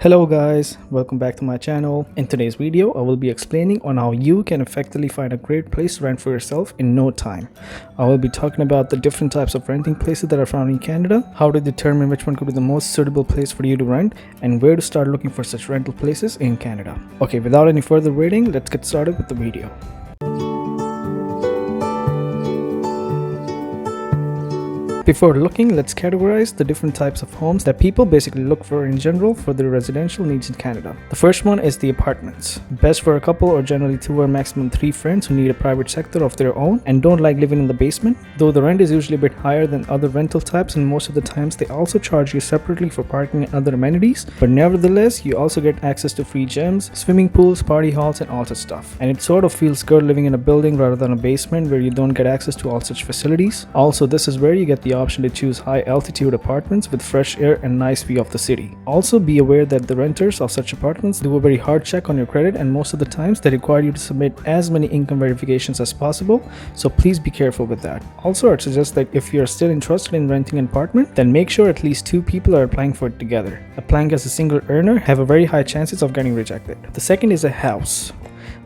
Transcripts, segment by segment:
Hello guys, welcome back to my channel. In today's video, I will be explaining on how you can effectively find a great place to rent for yourself in no time. I will be talking about the different types of renting places that are found in Canada, how to determine which one could be the most suitable place for you to rent, and where to start looking for such rental places in Canada. Okay, without any further waiting, let's get started with the video. Before looking, let's categorize the different types of homes that people basically look for in general for their residential needs in Canada. The first one is the apartments. Best for a couple or generally 2 or maximum 3 friends who need a private sector of their own and don't like living in the basement. Though the rent is usually a bit higher than other rental types, and most of the times they also charge you separately for parking and other amenities, but nevertheless you also get access to free gyms, swimming pools, party halls and all such stuff. And it sort of feels good living in a building rather than a basement where you don't get access to all such facilities. Also, this is where you get the option to choose high altitude apartments with fresh air and nice view of the city. Also, be aware that the renters of such apartments do a very hard check on your credit, and most of the times they require you to submit as many income verifications as possible, so please be careful with that. Also, I'd suggest that if you're still interested in renting an apartment, then make sure at least 2 people are applying for it together. Applying as a single earner have a very high chances of getting rejected. The second is a house.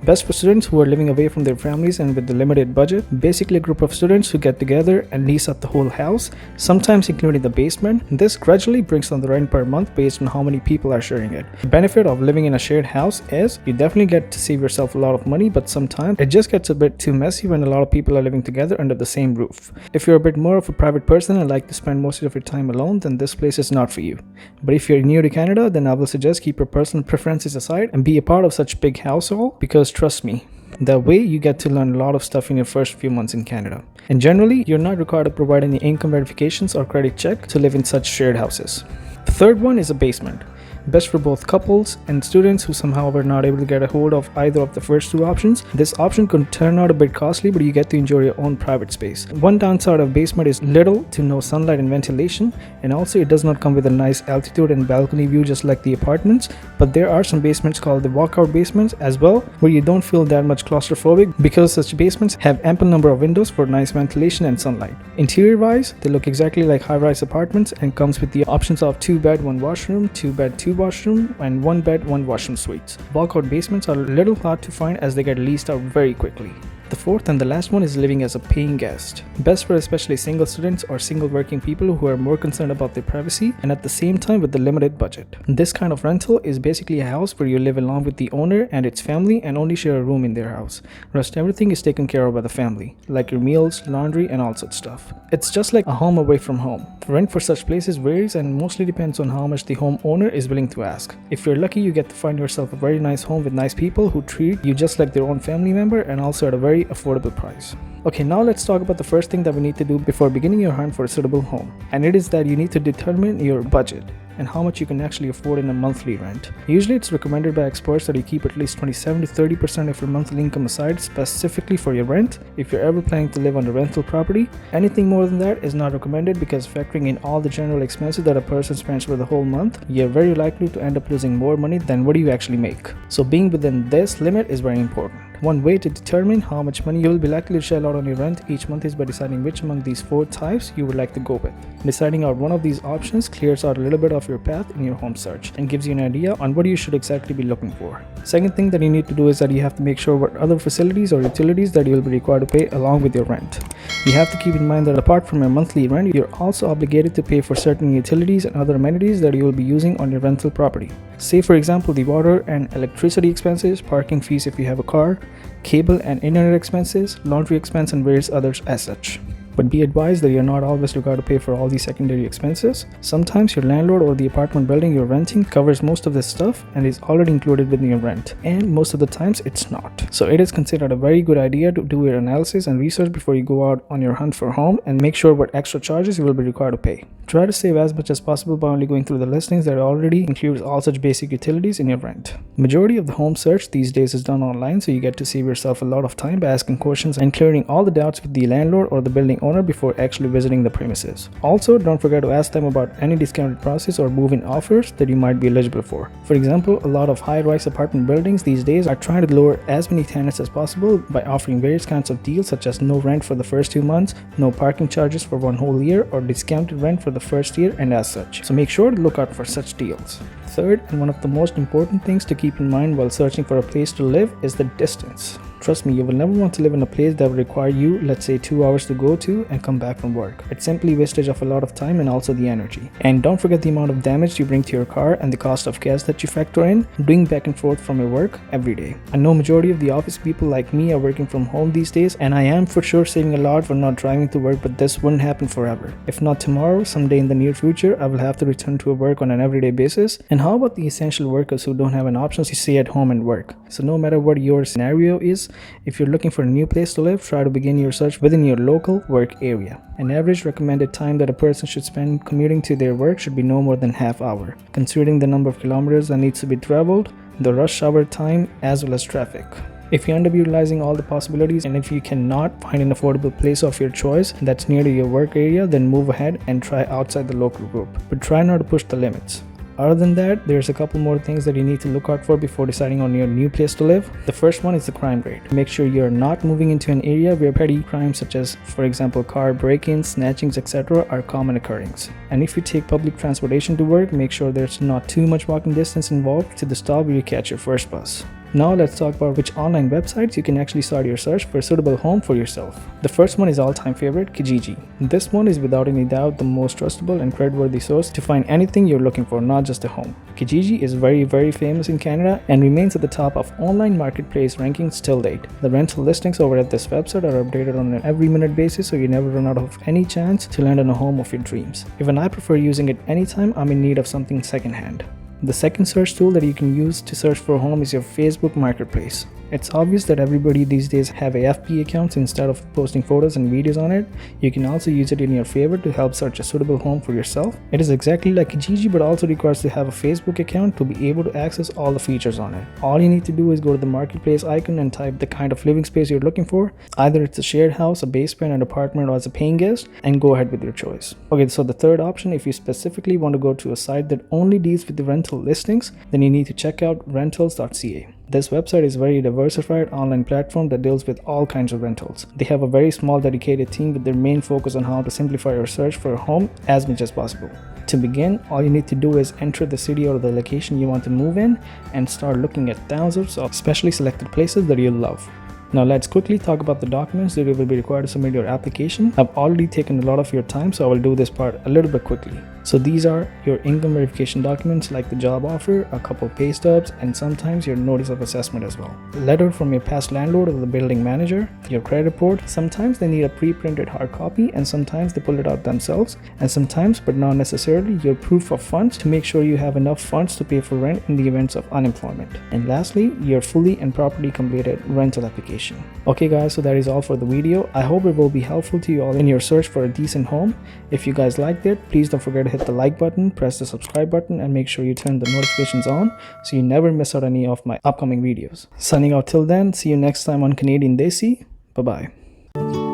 Best for students who are living away from their families and with a limited budget. Basically a group of students who get together and lease out the whole house, sometimes including the basement. This gradually brings down the rent per month based on how many people are sharing it. The benefit of living in a shared house is you definitely get to save yourself a lot of money, but sometimes it just gets a bit too messy when a lot of people are living together under the same roof. If you're a bit more of a private person and like to spend most of your time alone, then this place is not for you. But if you're new to Canada, then I will suggest keep your personal preferences aside and be a part of such big household, because trust me, that way you get to learn a lot of stuff in your first few months in Canada. And generally, you're not required to provide any income verifications or credit check to live in such shared houses. The third one is a basement. Best for both couples and students who somehow were not able to get a hold of either of the first 2 options. This option could turn out a bit costly, but you get to enjoy your own private space. One downside of basement is little to no sunlight and ventilation, and also it does not come with a nice altitude and balcony view just like the apartments, but there are some basements called the walkout basements as well, where you don't feel that much claustrophobic because such basements have ample number of windows for nice ventilation and sunlight. Interior wise, they look exactly like high-rise apartments and comes with the options of 2 bed 1 washroom, 2 bed 2 washroom and 1 bed 1 washroom suites. Walkout basements are a little hard to find as they get leased out very quickly. The fourth and the last one is living as a paying guest. Best for especially single students or single working people who are more concerned about their privacy and at the same time with the limited budget. This kind of rental is basically a house where you live along with the owner and its family and only share a room in their house. Rest everything is taken care of by the family, like your meals, laundry and all such stuff. It's just like a home away from home. Rent for such places varies and mostly depends on how much the home owner is willing to ask. If you're lucky, you get to find yourself a very nice home with nice people who treat you just like their own family member and also at a very affordable price. Okay, now let's talk about the first thing that we need to do before beginning your hunt for a suitable home, and it is that you need to determine your budget and how much you can actually afford in a monthly rent. Usually it's recommended by experts that you keep at least 27 to 30% of your monthly income aside specifically for your rent if you're ever planning to live on a rental property. Anything more than that is not recommended, because factoring in all the general expenses that a person spends for the whole month, you're very likely to end up losing more money than what you actually make. So being within this limit is very important. One way to determine how much money you will be likely to shell out on your rent each month is by deciding which among these 4 types you would like to go with. Deciding out one of these options clears out a little bit of your path in your home search and gives you an idea on what you should exactly be looking for. Second thing that you need to do is that you have to make sure what other facilities or utilities that you will be required to pay along with your rent. You have to keep in mind that apart from your monthly rent, you're also obligated to pay for certain utilities and other amenities that you will be using on your rental property. Say for example the water and electricity expenses, parking fees if you have a car, cable and internet expenses, laundry expense and various others as such. But be advised that you're not always required to pay for all these secondary expenses. Sometimes your landlord or the apartment building you're renting covers most of this stuff and is already included within your rent, and most of the times it's not. So it is considered a very good idea to do your analysis and research before you go out on your hunt for a home and make sure what extra charges you will be required to pay. Try to save as much as possible by only going through the listings that already includes all such basic utilities in your rent. Majority of the home search these days is done online, so you get to save yourself a lot of time by asking questions and clearing all the doubts with the landlord or the building owner before actually visiting the premises. Also, don't forget to ask them about any discounted prices or move-in offers that you might be eligible for. For example, a lot of high-rise apartment buildings these days are trying to lure as many tenants as possible by offering various kinds of deals such as no rent for the first 2 months, no parking charges for 1 whole year, or discounted rent for the first year and as such. So make sure to look out for such deals. third and one of the most important things to keep in mind while searching for a place to live is the distance. Trust me, you will never want to live in a place that will require you, let's say, 2 hours to go to and come back from work. It's simply wastage of a lot of time and also the energy. And don't forget the amount of damage you bring to your car and the cost of gas that you factor in doing back and forth from your work every day. I know majority of the office people like me are working from home these days, and I am for sure saving a lot for not driving to work, but this wouldn't happen forever. If not tomorrow, someday in the near future, I will have to return to work on an everyday basis. And how about the essential workers who don't have an option to stay at home and work? So no matter what your scenario is, if you're looking for a new place to live, try to begin your search within your local work area. An average recommended time that a person should spend commuting to their work should be no more than half hour, considering the number of kilometers that needs to be traveled, the rush hour time, as well as traffic. If you end up utilizing all the possibilities and if you cannot find an affordable place of your choice that's near to your work area, then move ahead and try outside the local group. But try not to push the limits. Other than that, there's a couple more things that you need to look out for before deciding on your new place to live. The first one is the crime rate. Make sure you're not moving into an area where petty crimes such as, for example, car break-ins, snatchings, etc. are common occurrings. And if you take public transportation to work, make sure there's not too much walking distance involved to the stop where you catch your first bus. Now let's talk about which online websites you can actually start your search for a suitable home for yourself. The first one is all-time favorite, Kijiji. This one is without any doubt the most trustable and creditworthy source to find anything you're looking for, not just a home. Kijiji is very famous in Canada and remains at the top of online marketplace rankings till date. The rental listings over at this website are updated on an every minute basis, so you never run out of any chance to land on a home of your dreams. Even I prefer using it anytime I'm in need of something secondhand. The second search tool that you can use to search for a home is your Facebook Marketplace. It's obvious that everybody these days have a FB account instead of posting photos and videos on it. You can also use it in your favor to help search a suitable home for yourself. It is exactly like Kijiji but also requires to have a Facebook account to be able to access all the features on it. All you need to do is go to the marketplace icon and type the kind of living space you're looking for. Either it's a shared house, a basement, an apartment, or as a paying guest, and go ahead with your choice. Okay, so the third option, if you specifically want to go to a site that only deals with the rental listings, then you need to check out rentals.ca. This website is a very diversified online platform that deals with all kinds of rentals. They have a very small dedicated team with their main focus on how to simplify your search for a home as much as possible. To begin, all you need to do is enter the city or the location you want to move in and start looking at thousands of specially selected places that you love. Now let's quickly talk about the documents that you will be required to submit your application. I've already taken a lot of your time, so I will do this part a little bit quickly. So these are your income verification documents like the job offer, a couple pay stubs, and sometimes your notice of assessment as well. A letter from your past landlord or the building manager, your credit report. Sometimes they need a pre-printed hard copy and sometimes they pull it out themselves, and sometimes, but not necessarily, your proof of funds to make sure you have enough funds to pay for rent in the events of unemployment. And lastly, your fully and properly completed rental application. Okay guys, so that is all for the video. I hope it will be helpful to you all in your search for a decent home. If you guys liked it, please don't forget to hit the like button, press the subscribe button, and make sure you turn the notifications on so you never miss out any of my upcoming videos. Signing out till then, see you next time on Canadian Desi. Bye bye.